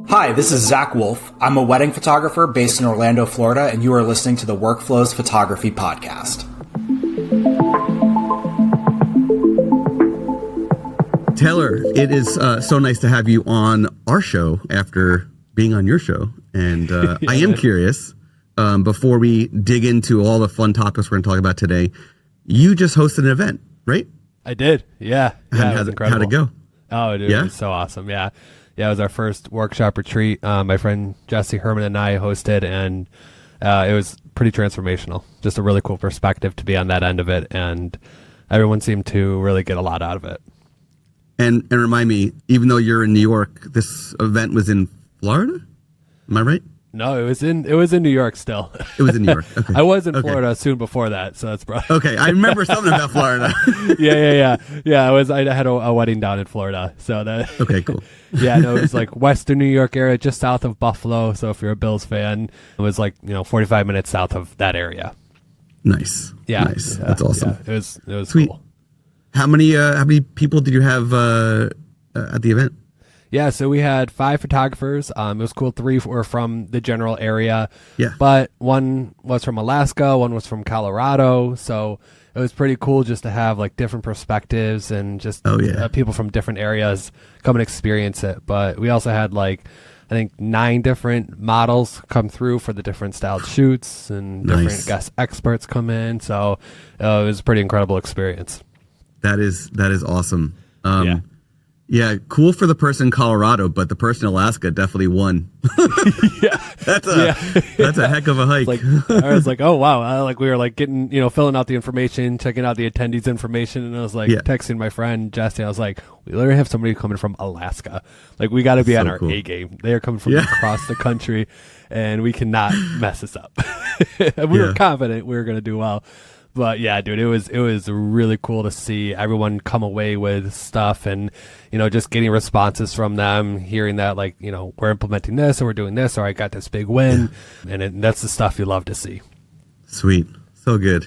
Hi, this is Zach Wolf. I'm a wedding photographer based in Orlando, Florida, and you are listening to the Workflows Photography Podcast. Taylor, it is so nice to have you on our show after being on your show. And I am curious, before we dig into all the fun topics we're going to talk about today, you just hosted an event, right? I did. Yeah. It was incredible. How'd it go? Oh, dude, it was so awesome. Yeah. It was our first workshop retreat. My friend Jesse Herman and I hosted, and it was pretty transformational. Just a really cool perspective to be on that end of it, and everyone seemed to really get a lot out of it. And remind me, even though you're in New York, this event was in Florida? Am I right? No, it was in New York still. It was in New York. Okay. I was in Florida soon before that, so that's probably okay. I remember something about Florida. Yeah. I had a wedding down in Florida, so that. Okay, cool. Yeah, no, it was like Western New York area, just south of Buffalo. So if you're a Bills fan, it was like 45 minutes south of that area. Nice. Yeah, nice. That's awesome. Yeah, it was sweet. Cool. How many people did you have at the event? Yeah, so we had 5 photographers. It was cool. 3 were from the general area. Yeah. But one was from Alaska, one was from Colorado. So it was pretty cool just to have like different perspectives and just people from different areas come and experience it. But we also had I think 9 different models come through for the different styled shoots, and different guest experts come in. So it was a pretty incredible experience. That is awesome. Yeah, cool for the person in Colorado, but the person in Alaska definitely won. That's a heck of a hike. I was like, oh wow! We were getting, filling out the information, checking out the attendees' information, and I was texting my friend Jesse. I was like, we literally have somebody coming from Alaska. We got to be on our A game. They are coming from across the country, and we cannot mess this up. We were confident we were going to do well. But yeah, dude, it was really cool to see everyone come away with stuff, and just getting responses from them, hearing that we're implementing this, or we're doing this, or I got this big win, and that's the stuff you love to see. Sweet, so good.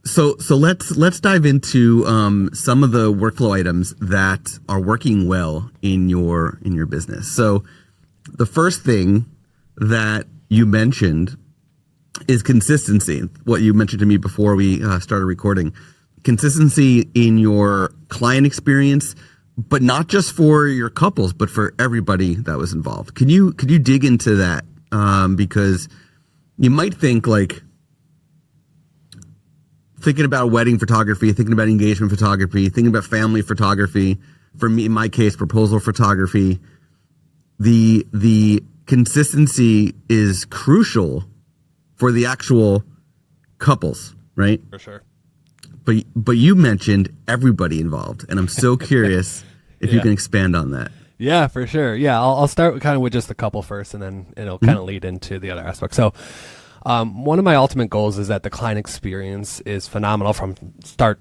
So let's dive into some of the workflow items that are working well in your business. So the first thing that you mentioned is consistency. What you mentioned to me before we started recording. Consistency in your client experience, but not just for your couples, but for everybody that was involved. Could you dig into that? Because you might think thinking about wedding photography, thinking about engagement photography, thinking about family photography, for me, in my case, proposal photography, the consistency is crucial for the actual couples, right? For sure. But you mentioned everybody involved, and I'm so curious if you can expand on that. Yeah, for sure. Yeah, I'll start kind of with just the couple first, and then it'll kind of lead into the other aspects. So one of my ultimate goals is that the client experience is phenomenal from start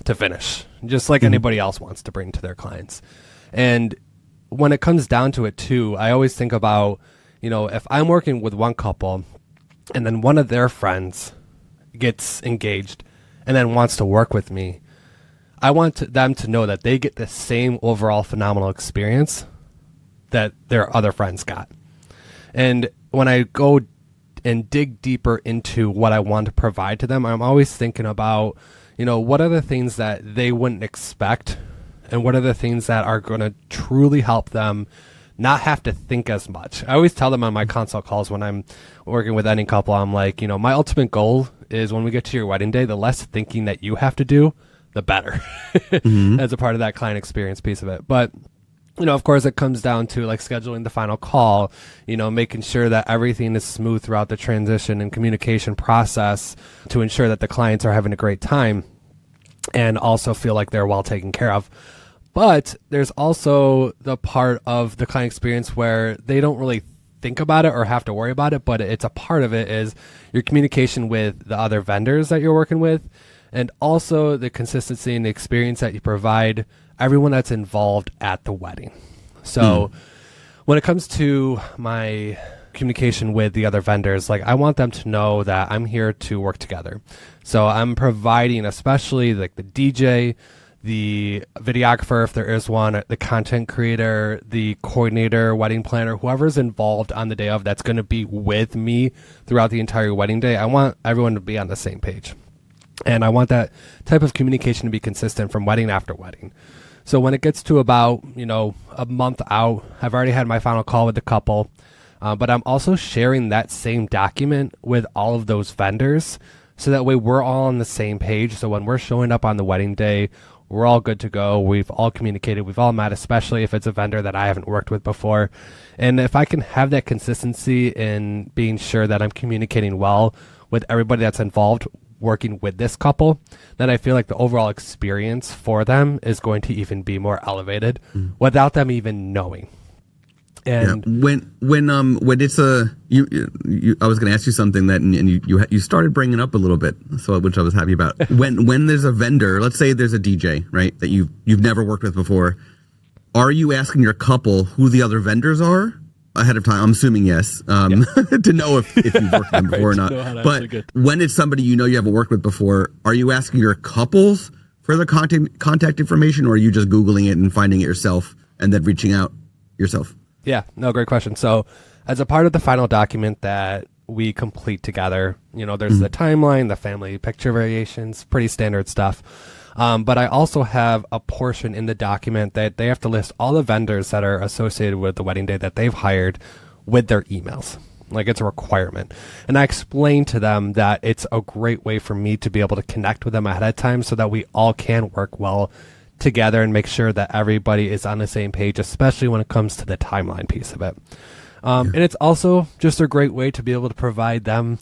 to finish, just like anybody else wants to bring to their clients. And when it comes down to it too, I always think about, if I'm working with one couple and then one of their friends gets engaged and then wants to work with me, I want them to know that they get the same overall phenomenal experience that their other friends got. And when I go and dig deeper into what I want to provide to them, I'm always thinking about, what are the things that they wouldn't expect, and what are the things that are going to truly help them not have to think as much. I always tell them on my consult calls when I'm working with any couple, I'm like, my ultimate goal is when we get to your wedding day, the less thinking that you have to do, the better, as a part of that client experience piece of it. But, of course, it comes down to scheduling the final call, making sure that everything is smooth throughout the transition and communication process to ensure that the clients are having a great time and also feel like they're well taken care of. But there's also the part of the client experience where they don't really think about it or have to worry about it, but it's a part of it is your communication with the other vendors that you're working with, and also the consistency and the experience that you provide everyone that's involved at the wedding. So when it comes to my communication with the other vendors, I want them to know that I'm here to work together. So I'm providing, especially the DJ, the videographer, if there is one, the content creator, the coordinator, wedding planner, whoever's involved on the day of that's going to be with me throughout the entire wedding day. I want everyone to be on the same page. And I want that type of communication to be consistent from wedding after wedding. So when it gets to about, a month out, I've already had my final call with the couple, but I'm also sharing that same document with all of those vendors. So that way we're all on the same page. So when we're showing up on the wedding day, we're all good to go. We've all communicated. We've all met, especially if it's a vendor that I haven't worked with before. And if I can have that consistency in being sure that I'm communicating well with everybody that's involved working with this couple, then I feel like the overall experience for them is going to even be more elevated without them even knowing. And when it's I was going to ask you something that and you started bringing up a little bit, so which I was happy about. when there's a vendor, let's say there's a DJ, right, that you've never worked with before, are you asking your couple who the other vendors are ahead of time? I'm assuming yes, to know if you've worked with them before or not. But when it's somebody you haven't worked with before, are you asking your couples for the contact information, or are you just Googling it and finding it yourself and then reaching out yourself? Yeah, no, great question. So as a part of the final document that we complete together, there's the timeline, the family picture variations, pretty standard stuff. But I also have a portion in the document that they have to list all the vendors that are associated with the wedding day that they've hired with their emails. Like, it's a requirement. And I explain to them that it's a great way for me to be able to connect with them ahead of time so that we all can work well together and make sure that everybody is on the same page, especially when it comes to the timeline piece of it. And it's also just a great way to be able to provide them,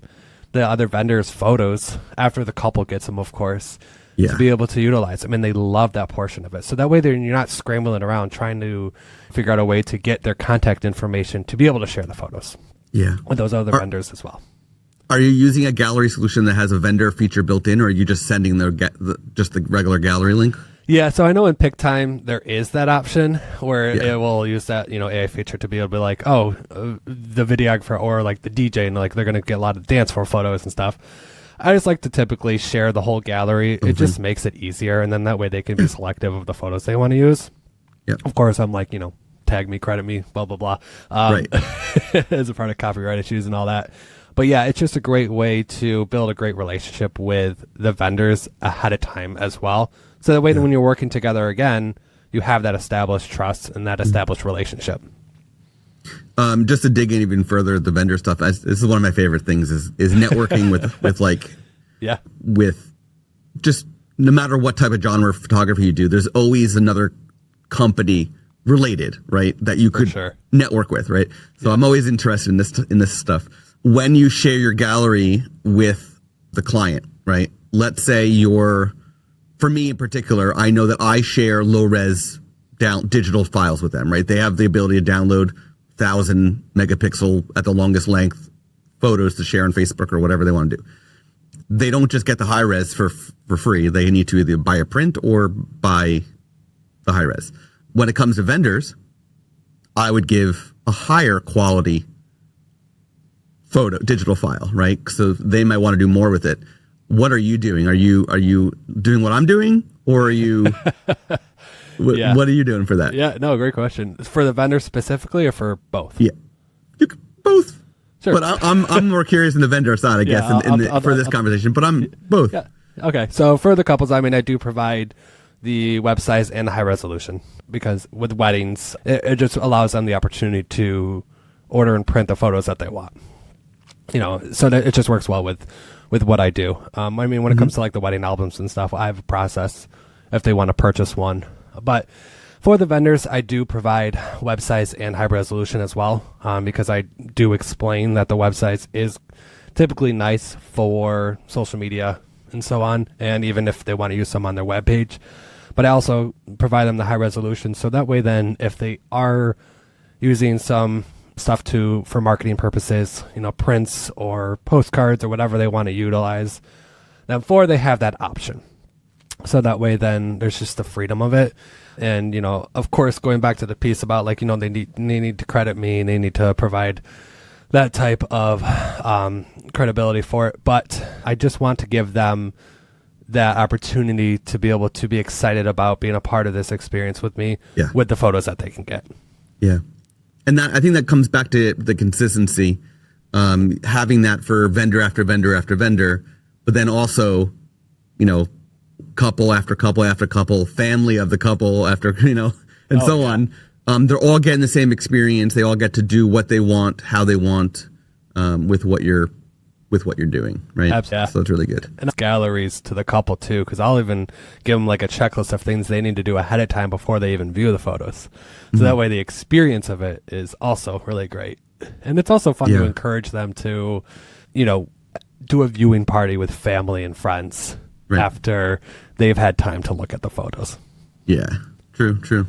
the other vendors, photos after the couple gets them, of course, to be able to utilize them. And they love that portion of it. So that way you're not scrambling around trying to figure out a way to get their contact information to be able to share the photos with those other vendors as well. Are you using a gallery solution that has a vendor feature built in, or are you just sending just the regular gallery link? Yeah, so I know in PickTime there is that option where it will use that, AI feature to be able to be like, the videographer or like the DJ, and like they're going to get a lot of dance floor photos and stuff. I just like to typically share the whole gallery. It just makes it easier, and then that way they can be selective of the photos they want to use. Of course, I'm like, tag me, credit me, blah, blah, blah, as a part of copyright issues and all that. But yeah, it's just a great way to build a great relationship with the vendors ahead of time as well. So that way when you're working together again, you have that established trust and that established relationship. Just to dig in even further, the vendor stuff, this is one of my favorite things is networking with just no matter what type of genre of photography you do, there's always another company related, right, that you could network with, right? So I'm always interested in this stuff. When you share your gallery with the client, right? Let's say for me in particular, I know that I share low-res digital files with them, right? They have the ability to download 1,000 megapixel at the longest length photos to share on Facebook or whatever they want to do. They don't just get the high-res for free. They need to either buy a print or buy the high-res. When it comes to vendors, I would give a higher quality digital file, right? So they might want to do more with it. What are you doing? Are you doing what I'm doing, or are you? What are you doing for that? Yeah, no, great question. For the vendor specifically, or for both? Yeah, both. Sure. But I'm more curious in the vendor side, I guess, for this conversation. But I'm both. Yeah. Okay. So for the couples, I do provide the websites and the high resolution, because with weddings, it just allows them the opportunity to order and print the photos that they want. So that it just works well with what I do. When it comes to like the wedding albums and stuff, I have a process if they want to purchase one. But for the vendors, I do provide websites and high resolution as well, because I do explain that the websites is typically nice for social media and so on, and even if they want to use some on their webpage. But I also provide them the high resolution, so that way then if they are using some stuff for marketing purposes, prints or postcards or whatever they want to utilize, then they have that option. So that way then there's just the freedom of it. And, of course, going back to the piece about like, they need to credit me and they need to provide that type of credibility for it. But I just want to give them that opportunity to be able to be excited about being a part of this experience with me with the photos that they can get. Yeah. And I think that comes back to the consistency, having that for vendor after vendor after vendor, but then also, couple after couple after couple, family of the couple after, and so on. They're all getting the same experience. They all get to do what they want, how they want, with what you're doing, right? Absolutely. So it's really good. And galleries to the couple too, because I'll even give them like a checklist of things they need to do ahead of time before they even view the photos. So that way the experience of it is also really great. And it's also fun to encourage them to, do a viewing party with family and friends after they've had time to look at the photos. Yeah, true.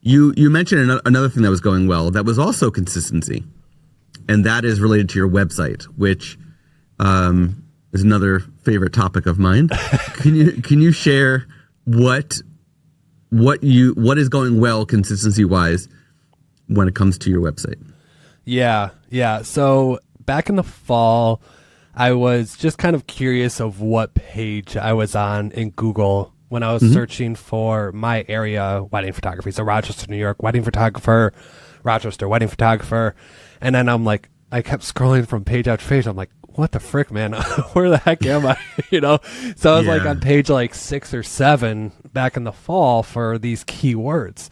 You mentioned another thing that was going well that was also consistency, and that is related to your website, which is another favorite topic of mine. Can you share what is going well consistency wise when it comes to your website? Yeah. So back in the fall, I was just kind of curious of what page I was on in Google when I was searching for my area wedding photography. So Rochester, New York, wedding photographer, Rochester, wedding photographer. And then I kept scrolling from page after page. I'm like, what the frick, man? Where the heck am I? So I was like on page like 6 or 7 back in the fall for these keywords.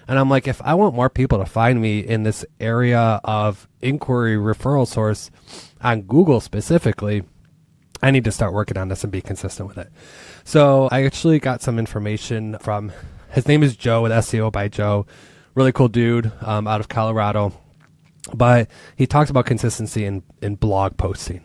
And I'm like, if I want more people to find me in this area of inquiry referral source on Google specifically, I need to start working on this and be consistent with it. So I actually got some information from, his name is Joe with SEO by Joe, really cool dude out of Colorado. But he talks about consistency in blog posting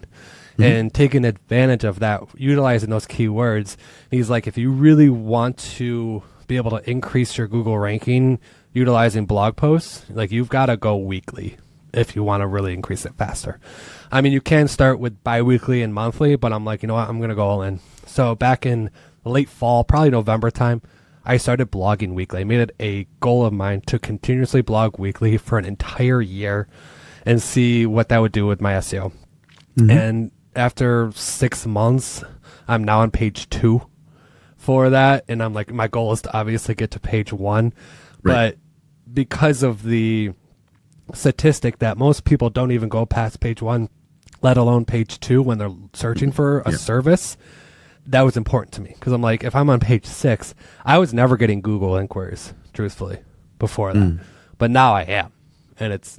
and taking advantage of that, utilizing those keywords. He's like, if you really want to be able to increase your Google ranking utilizing blog posts, like you've got to go weekly if you want to really increase it faster. I mean, you can start with bi-weekly and monthly, but I'm like, you know what, I'm going to go all in. So back in late fall, probably November time, I started blogging weekly. I made it a goal of mine to continuously blog weekly for an entire year and see what that would do with my SEO. And after 6 months, I'm now on page 2 for that. And I'm like, my goal is to obviously get to page 1. But because of the statistic that most people don't even go past page 1, let alone page 2 when they're searching for a service, that was important to me. Because I'm like, if I'm on page 6, I was never getting Google inquiries, truthfully, before that. But now I am. And it's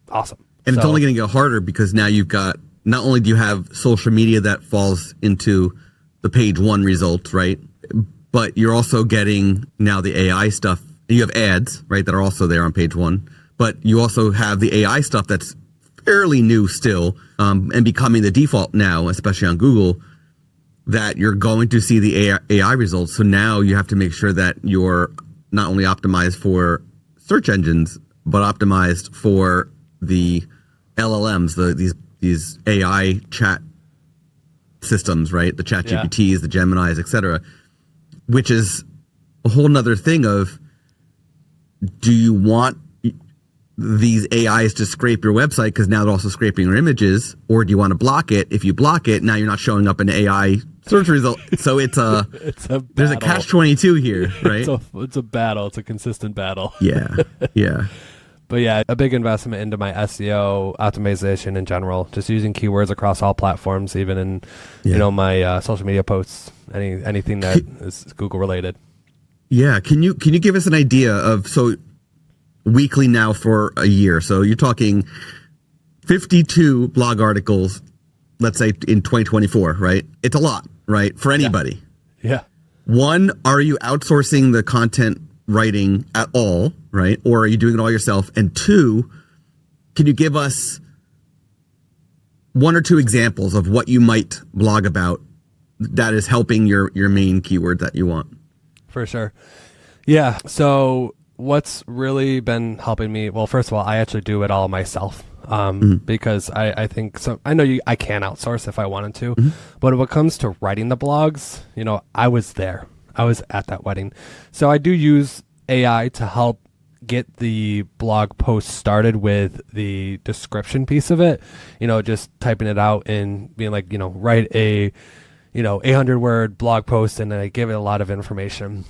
awesome. And it's only going to get harder because now you've got, not only do you have social media that falls into the page 1 results, right? But you're also getting now the AI stuff. You have ads, right, that are also there on page 1. But you also have the AI stuff that's fairly new still, and becoming the default now, especially on Google, that you're going to see the AI results. So now you have to make sure that you're not only optimized for search engines, but optimized for the LLMs, these AI chat systems, right? The chat GPTs, the Geminis, etc., which is a whole nother thing of, do you want these AIs to scrape your website because now they're also scraping your images, or do you want to block it? If you block it, now you're not showing up in AI search result. So it's a there's a catch-22 here, right? It's a battle. It's a consistent battle. Yeah. But yeah, a big investment into my SEO optimization in general, just using keywords across all platforms, even in my social media posts, anything that is Google related. Yeah, can you give us an idea of, so weekly now for a year, so you're talking 52 blog articles, let's say in 2024, right? It's a lot, right? For anybody. Yeah. One, are you outsourcing the content writing at all, right? Or are you doing it all yourself? And 2, can you give us 1 or 2 examples of what you might blog about that is helping your main keyword that you want? For sure. Yeah. So what's really been helping me, well, first of all, I actually do it all myself. Because I think so. I know I can outsource if I wanted to, but when it comes to writing the blogs, I was there. I was at that wedding. So I do use AI to help get the blog post started with the description piece of it, just typing it out and being like, write a, 800-word blog post and I give it a lot of information.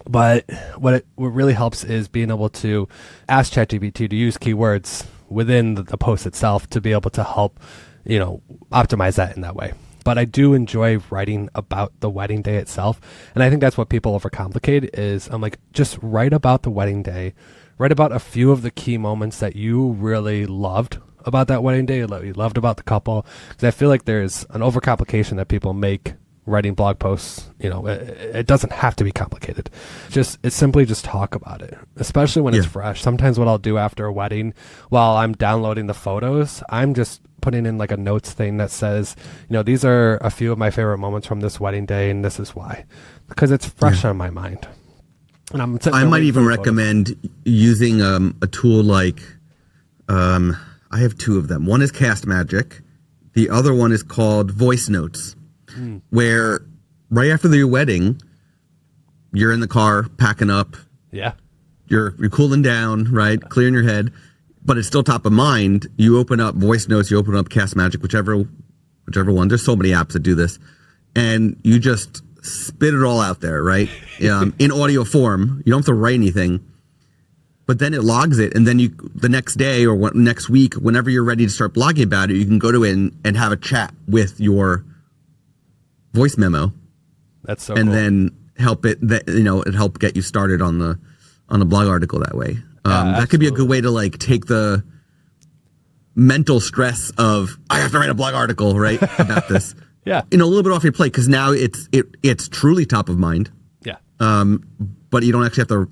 But what really helps is being able to ask ChatGPT to use keywords within the post itself to be able to help, optimize that in that way. But I do enjoy writing about the wedding day itself. And I think that's what people overcomplicate is I'm like, just write about the wedding day. Write about a few of the key moments that you really loved about that wedding day, you loved about the couple. Because I feel like there's an overcomplication that people make writing blog posts. It doesn't have to be complicated. It's simply just talk about it, especially when it's fresh. Sometimes what I'll do after a wedding, while I'm downloading the photos, I'm just putting in like a notes thing that says, these are a few of my favorite moments from this wedding day, and this is why, because it's fresh on my mind. And I might even recommend using a tool like, I have two of them. One is Cast Magic. The other one is called Voice Notes, where right after your wedding, you're in the car packing up. Yeah. You're cooling down, right? Clearing your head, but it's still top of mind. You open up Voice Notes, you open up Cast Magic, whichever one. There's so many apps that do this. And you just spit it all out there, right? In audio form. You don't have to write anything. But then it logs it, and then the next day or next week, whenever you're ready to start blogging about it, you can go to it and have a chat with your voice memo. That's so and cool. Then it help get you started on the blog article that way. That could be a good way to like take the mental stress of I have to write a blog article, right, about this. Yeah, a little bit off your plate because now it's truly top of mind. Yeah. But you don't actually have to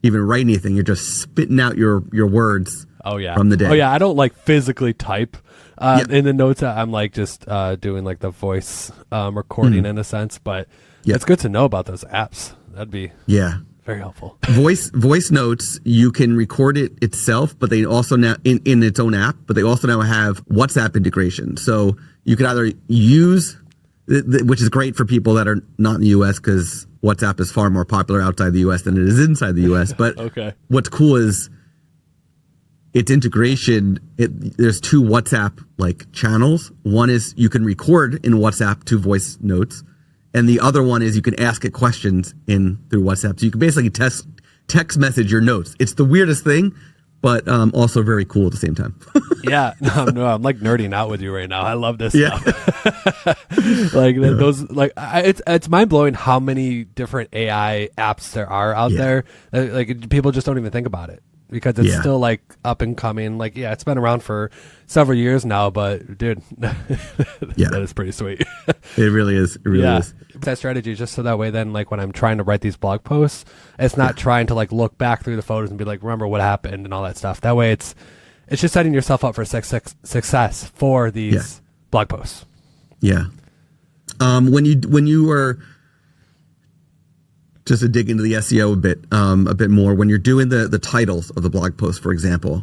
even write anything. You're just spitting out your words. Oh yeah. From the day. Oh yeah. I don't like physically type in the notes. I'm like just doing like the voice recording in a sense. But it's good to know about those apps. That'd be very helpful. Voice Notes, you can record it itself, but they also now in its own app. But they also now have WhatsApp integration. So you could either use, which is great for people that are not in the U.S. because WhatsApp is far more popular outside the U.S. than it is inside the U.S. But what's cool is its integration. There's two WhatsApp like channels. One is you can record in WhatsApp to Voice Notes, and the other one is you can ask it questions through WhatsApp. So you can basically text message your notes. It's the weirdest thing, but also very cool at the same time. Yeah, no, I'm like nerding out with you right now. I love this stuff. It's mind blowing how many different AI apps there are out there. Like people just don't even think about it because it's still like up and coming. Like it's been around for several years now, but dude, that is pretty sweet. It really is. It really is. That strategy just so that way then like when I'm trying to write these blog posts, it's not trying to like look back through the photos and be like, remember what happened and all that stuff. That way it's just setting yourself up for success for these blog posts. Yeah. When you were, just to dig into the SEO a bit more, when you're doing the titles of the blog post, for example,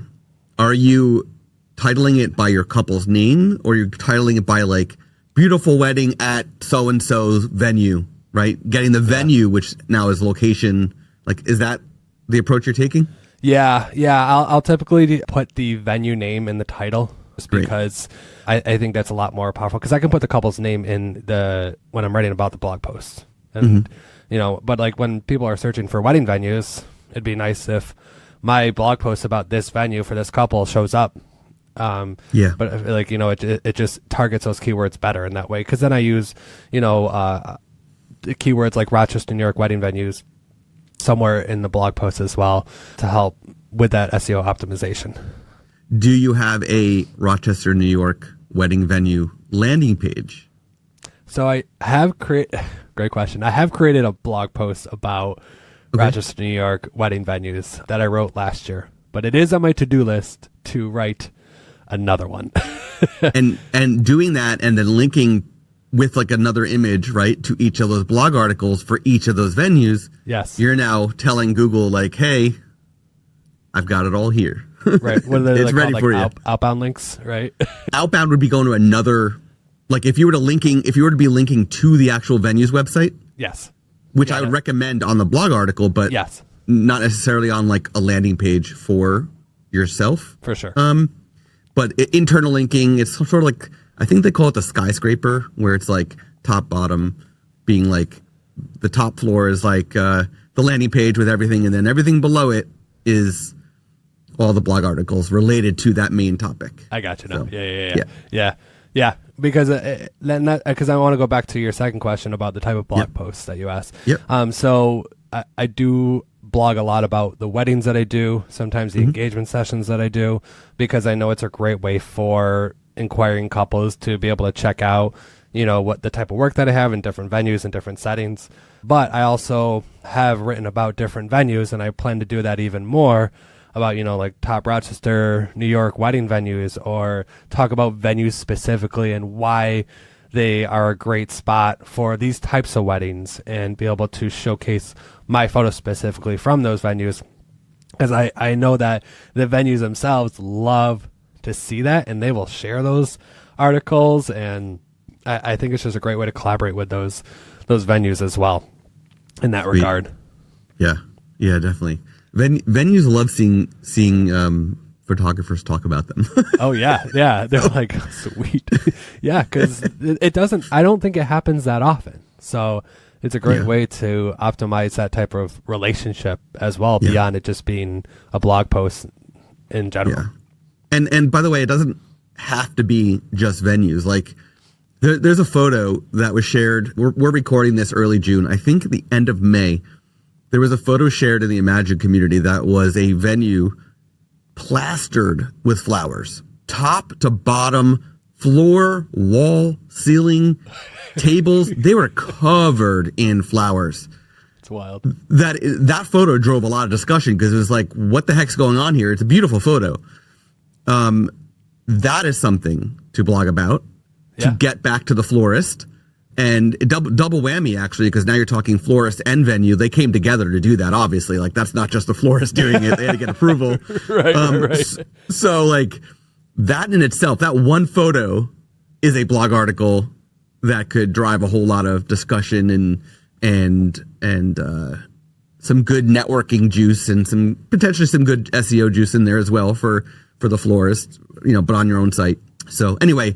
are you titling it by your couple's name or you're titling it by like beautiful wedding at so-and-so's venue, right? Getting the venue, which now is location. Like, is that the approach you're taking? Yeah. I'll typically put the venue name in the title just because I think that's a lot more powerful because I can put the couple's name in when I'm writing about the blog post. And, but like when people are searching for wedding venues, it'd be nice if my blog post about this venue for this couple shows up. But like, it just targets those keywords better in that way. Cause then I use, the keywords like Rochester, New York wedding venues somewhere in the blog post as well to help with that SEO optimization. Do you have a Rochester, New York wedding venue landing page? So I have great question. I have created a blog post about Rochester, New York wedding venues that I wrote last year, but it is on my to-do list to write another one. and doing that and then linking with like another image, right, to each of those blog articles for each of those venues. Yes. You're now telling Google like, hey, I've got it all here. Right. What are they it's ready called, for like you. Outbound links, right? Outbound would be going to another, like if you were to be linking to the actual venue's website. Yes. Which I would recommend on the blog article, but not necessarily on like a landing page for yourself. For sure. But internal linking, it's sort of like, I think they call it the skyscraper, where it's like top bottom, being like the top floor is like the landing page with everything, and then everything below it is all the blog articles related to that main topic. I got you now. So, Yeah. Because because I want to go back to your second question about the type of blog posts that you asked. Yep. So I do blog a lot about the weddings that I do, sometimes the engagement sessions that I do, because I know it's a great way for inquiring couples to be able to check out, what the type of work that I have in different venues and different settings. But I also have written about different venues, and I plan to do that even more about, like top Rochester, New York wedding venues, or talk about venues specifically and why they are a great spot for these types of weddings, and be able to showcase my photos specifically from those venues. Because I know that the venues themselves love to see that, and they will share those articles. And I think it's just a great way to collaborate with those venues as well in that regard. Yeah, definitely. Venues love seeing photographers talk about them. Oh yeah, they're like, sweet. Yeah, because I don't think it happens that often. So it's a great way to optimize that type of relationship as well, beyond it just being a blog post in general. Yeah. And by the way, it doesn't have to be just venues. Like there's a photo that was shared. We're recording this early June. I think at the end of May, there was a photo shared in the Imagine community that was a venue plastered with flowers, top to bottom, floor, wall, ceiling, tables. They were covered in flowers. It's wild. That photo drove a lot of discussion, because it was like, what the heck's going on here? It's a beautiful photo. That is something to blog about, to get back to the florist. And double whammy, actually, because now you're talking florist and venue. They came together to do that, obviously. Like, that's not just the florist doing it. They had to get approval. Right. So, like, that in itself, that one photo is a blog article that could drive a whole lot of discussion and some good networking juice, and potentially some good SEO juice in there as well for the florist, but on your own site. So anyway,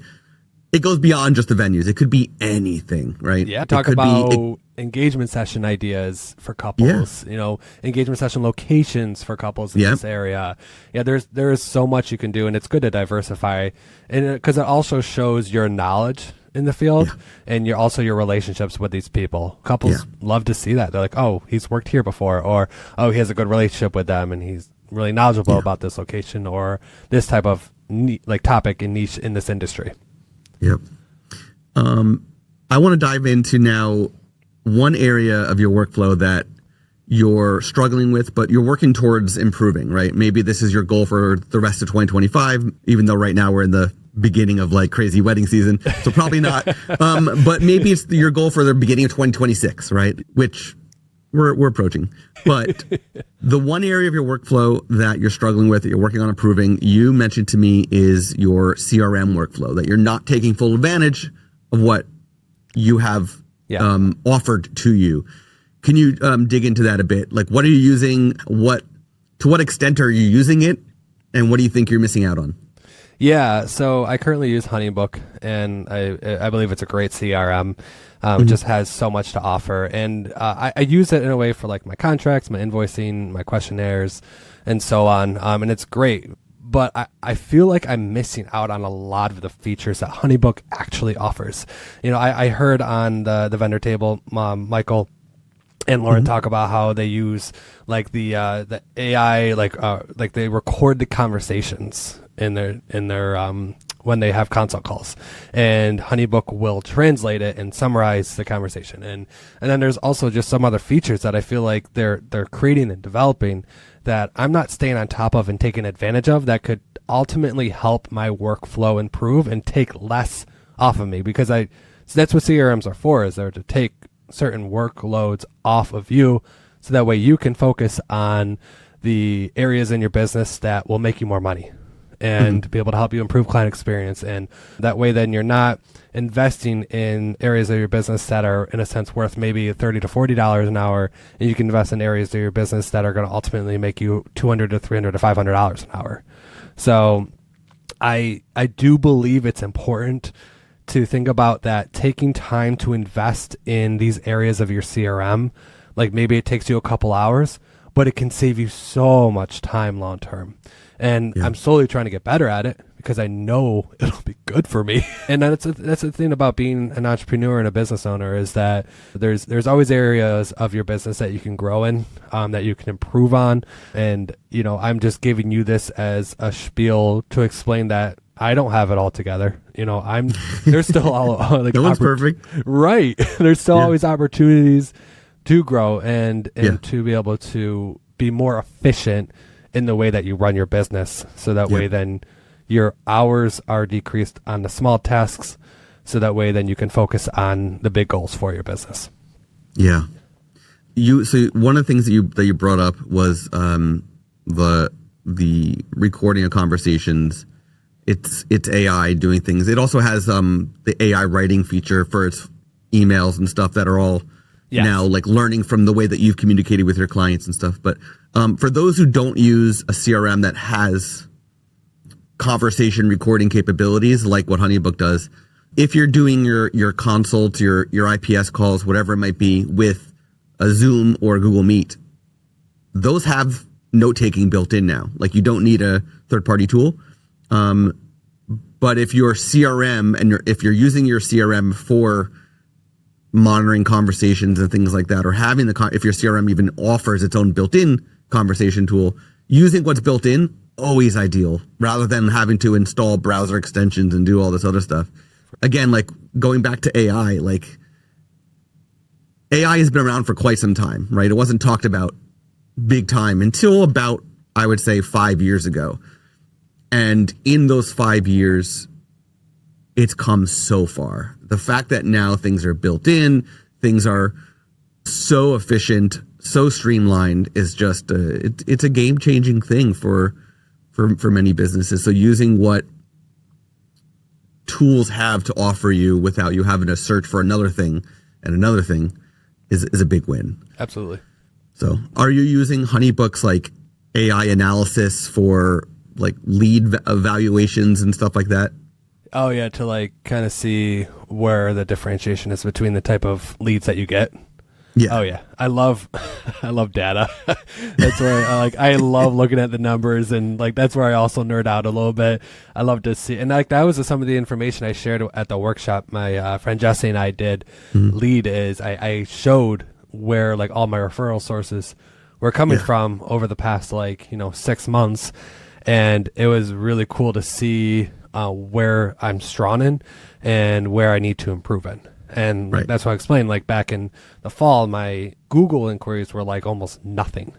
it goes beyond just the venues. It could be anything, right? Yeah. Talk about engagement session ideas for couples, engagement session locations for couples in this area. Yeah. There's so much you can do, and it's good to diversify, and because it also shows your knowledge in the field and your relationships with these people. Couples love to see that. They're like, oh, he's worked here before, or, oh, he has a good relationship with them, and he's really knowledgeable about this location or this type of topic and niche in this industry. Yep. I want to dive into now one area of your workflow that you're struggling with, but you're working towards improving, right? Maybe this is your goal for the rest of 2025, even though right now we're in the beginning of like crazy wedding season. So probably not. But maybe it's your goal for the beginning of 2026, right? Which we're approaching. But the one area of your workflow that you're struggling with, that you're working on improving, you mentioned to me, is your CRM workflow, that you're not taking full advantage of what you have offered to you. Can you dig into that a bit? Like, what are you using? To what extent are you using it? And what do you think you're missing out on? Yeah, so I currently use HoneyBook, and I believe it's a great CRM. It just has so much to offer, and I use it in a way for like my contracts, my invoicing, my questionnaires, and so on, and it's great. But I feel like I'm missing out on a lot of the features that HoneyBook actually offers. I heard on the vendor table, Michael and Lauren talk about how they use like the AI, like they record the conversations in their when they have consult calls, and HoneyBook will translate it and summarize the conversation. And then there's also just some other features that I feel like they're creating and developing that I'm not staying on top of and taking advantage of, that could ultimately help my workflow improve and take less off of me, because that's what CRMs are for, is they're to take certain workloads off of you, so that way you can focus on the areas in your business that will make you more money and be able to help you improve client experience. And that way then you're not investing in areas of your business that are in a sense worth maybe $30 to $40 an hour, and you can invest in areas of your business that are going to ultimately make you $200 to $300 to $500 an hour. So I do believe it's important to think about that taking time to invest in these areas of your CRM, like maybe it takes you a couple hours, but it can save you so much time long term. And I'm slowly trying to get better at it because I know it'll be good for me. And that's the thing about being an entrepreneur and a business owner, is that there's always areas of your business that you can grow in, that you can improve on. And, I'm just giving you this as a spiel to explain that I don't have it all together. There's still all like no one's perfect. Right. There's still always opportunities to grow and to be able to be more efficient in the way that you run your business. So that way then your hours are decreased on the small tasks. So that way then you can focus on the big goals for your business. Yeah. So one of the things that you brought up was the recording of conversations. It's AI doing things. It also has the AI writing feature for its emails and stuff that are all now like learning from the way that you've communicated with your clients and stuff. But for those who don't use a CRM that has conversation recording capabilities like what HoneyBook does, if you're doing your consults, your IPS calls, whatever it might be, with a Zoom or a Google Meet, those have note-taking built in now. Like, you don't need a third-party tool. But if your CRM and if you're using your CRM for monitoring conversations and things like that, or having if your CRM even offers its own built-in conversation tool, using what's built in, always ideal, rather than having to install browser extensions and do all this other stuff. Again, like going back to AI, like AI has been around for quite some time, right? It wasn't talked about big time until about, I would say, 5 years ago. And in those 5 years, it's come so far. The fact that now things are built in, things are so efficient, so streamlined, is just it's a game-changing thing for many businesses. So using what tools have to offer you without you having to search for another thing and another thing is a big win. Absolutely. So are you using HoneyBook's like AI analysis for like lead evaluations and stuff like that? Oh yeah, to like kind of see where the differentiation is between the type of leads that you get. Yeah. Oh yeah, I love data. That's where I love looking at the numbers, and like that's where I also nerd out a little bit. I love to see, and like that was some of the information I shared at the workshop. My friend Jesse and I did. Lead is I showed where like all my referral sources were coming from over the past 6 months, and it was really cool to see where I'm strong in and where I need to improve in. And that's why I explained, like back in the fall, my Google inquiries were like almost nothing.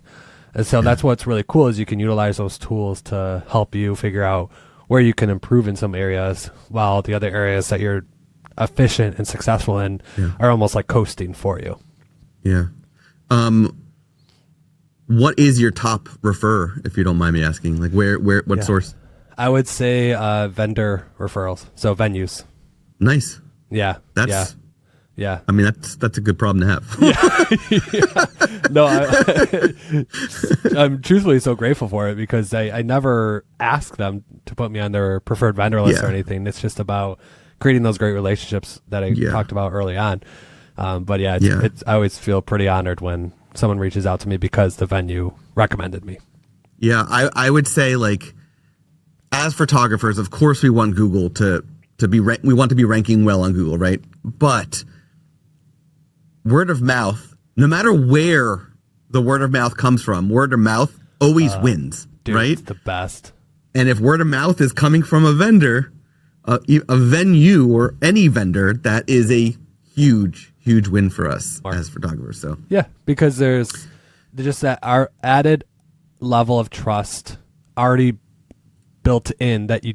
And so that's what's really cool, is you can utilize those tools to help you figure out where you can improve in some areas, while the other areas that you're efficient and successful in are almost like coasting for you. Yeah. What is your top refer, if you don't mind me asking? Like what source? I would say vendor referrals. So venues. Nice. Yeah. Yeah. I mean, that's a good problem to have. No, I'm truthfully so grateful for it, because I never ask them to put me on their preferred vendor list or anything. It's just about creating those great relationships that I talked about early on. But it's I always feel pretty honored when someone reaches out to me because the venue recommended me. Yeah, I would say, like, as photographers, of course we want Google to be we want to be ranking well on Google, right? But word of mouth, no matter where the word of mouth comes from, word of mouth always wins, dude, right? It's the best. And if word of mouth is coming from a vendor, a venue, or any vendor, that is a huge win for us as photographers. So yeah, because there's just that our added level of trust already built in, that you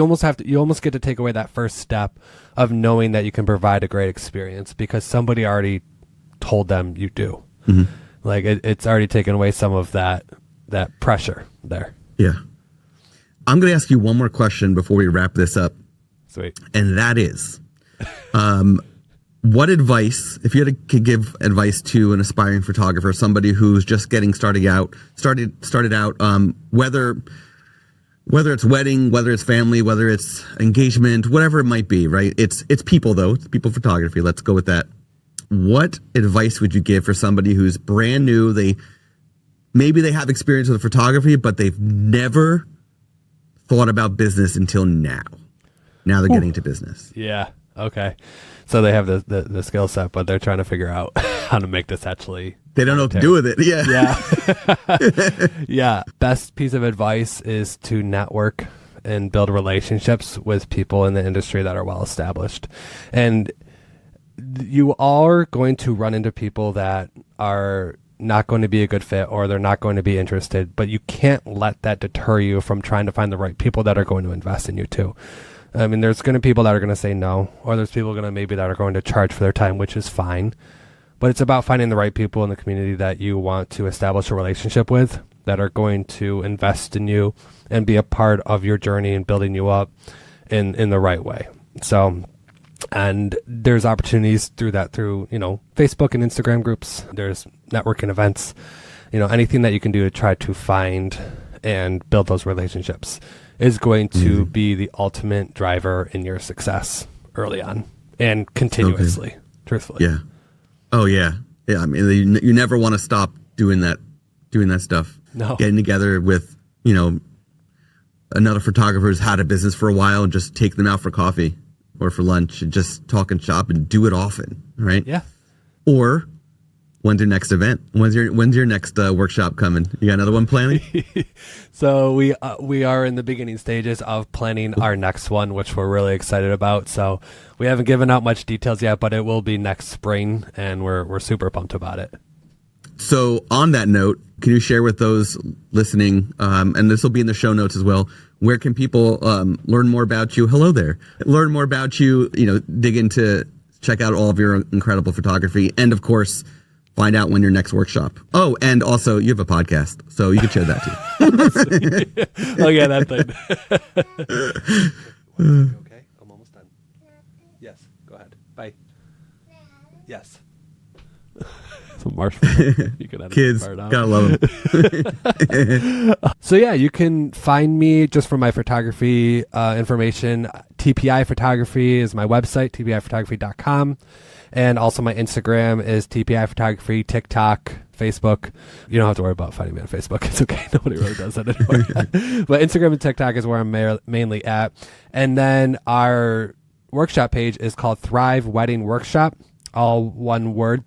almost get to take away that first step of knowing that you can provide a great experience because somebody already told them you do. Mm-hmm. Like it's already taken away some of that pressure there. Yeah. I'm going to ask you one more question before we wrap this up. Sweet. And that is, what advice, if you could give advice to an aspiring photographer, somebody who's just getting started out, whether Whether it's wedding, whether it's family, whether it's engagement, whatever it might be, right? It's people though. It's people photography. Let's go with that. What advice would you give for somebody who's brand new? Maybe they have experience with photography, but they've never thought about business until now. Now they're getting into business. Yeah. Okay. So they have the skill set, but they're trying to figure out how to make this actually. They don't know what to do with it. Yeah. Yeah. Yeah. Best piece of advice is to network and build relationships with people in the industry that are well established. And you are going to run into people that are not going to be a good fit, or they're not going to be interested, but you can't let that deter you from trying to find the right people that are going to invest in you too. I mean, there's going to be people that are going to say no, or there's people that are going to charge for their time, which is fine. But it's about finding the right people in the community that you want to establish a relationship with, that are going to invest in you and be a part of your journey and building you up in the right way. So, and there's opportunities through Facebook and Instagram groups. There's networking events, anything that you can do to try to find and build those relationships is going to be the ultimate driver in your success early on and continuously, truthfully. Yeah. Oh yeah. Yeah. I mean, you never want to stop doing that stuff. No. Getting together with, another photographer who's had a business for a while and just take them out for coffee or for lunch and just talk and shop and do it often. Right. Yeah. Or when's your next event? When's your next workshop coming? You got another one planning? So we are in the beginning stages of planning our next one, which we're really excited about. So we haven't given out much details yet, but it will be next spring, and we're super pumped about it. So on that note, can you share with those listening, and this will be in the show notes as well, where can people learn more about you? Hello there. Learn more about you, dig into, check out all of your incredible photography, and of course, find out when your next workshop. Oh, and also you have a podcast, so you can share that too. Oh yeah, that thing. Okay, I'm almost done. Yes, go ahead. Bye. Yes. Some marshmallow. You can edit Kids, that part out. gotta love them. So yeah, you can find me just for my photography information. TPI Photography is my website, tpiphotography.com. And also my Instagram is TPI Photography, TikTok, Facebook. You don't have to worry about finding me on Facebook. It's okay. Nobody really does that anymore. But Instagram and TikTok is where I'm mainly at. And then our workshop page is called Thrive Wedding Workshop, all one word,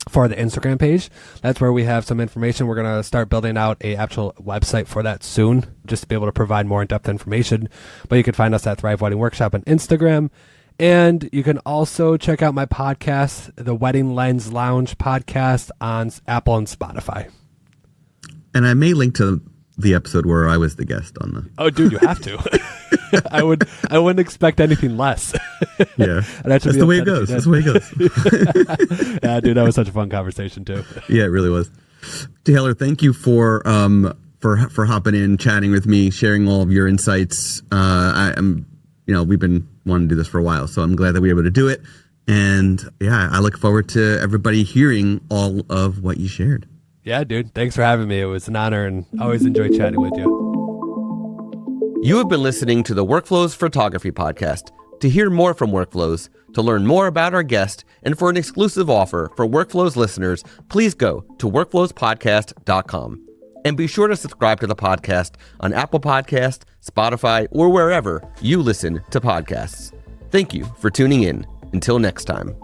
for the Instagram page. That's where we have some information. We're going to start building out a actual website for that soon, just to be able to provide more in-depth information. But you can find us at Thrive Wedding Workshop on Instagram. And you can also check out my podcast, the Wedding Lens Lounge podcast, on Apple and Spotify. And I may link to the episode where I was the guest on the... Oh, dude, you have to. I wouldn't expect anything less. Yeah. That's the way it goes. That's the way it goes. Yeah, dude, that was such a fun conversation too. Yeah, it really was. Taylor, thank you for hopping in, chatting with me, sharing all of your insights. We've been wanting to do this for a while, so I'm glad that we were able to do it. And yeah, I look forward to everybody hearing all of what you shared. Yeah, dude. Thanks for having me. It was an honor, and I always enjoy chatting with you. You have been listening to the Workflows Photography Podcast. To hear more from Workflows, to learn more about our guest, and for an exclusive offer for Workflows listeners, please go to workflowspodcast.com. And be sure to subscribe to the podcast on Apple Podcasts, Spotify, or wherever you listen to podcasts. Thank you for tuning in. Until next time.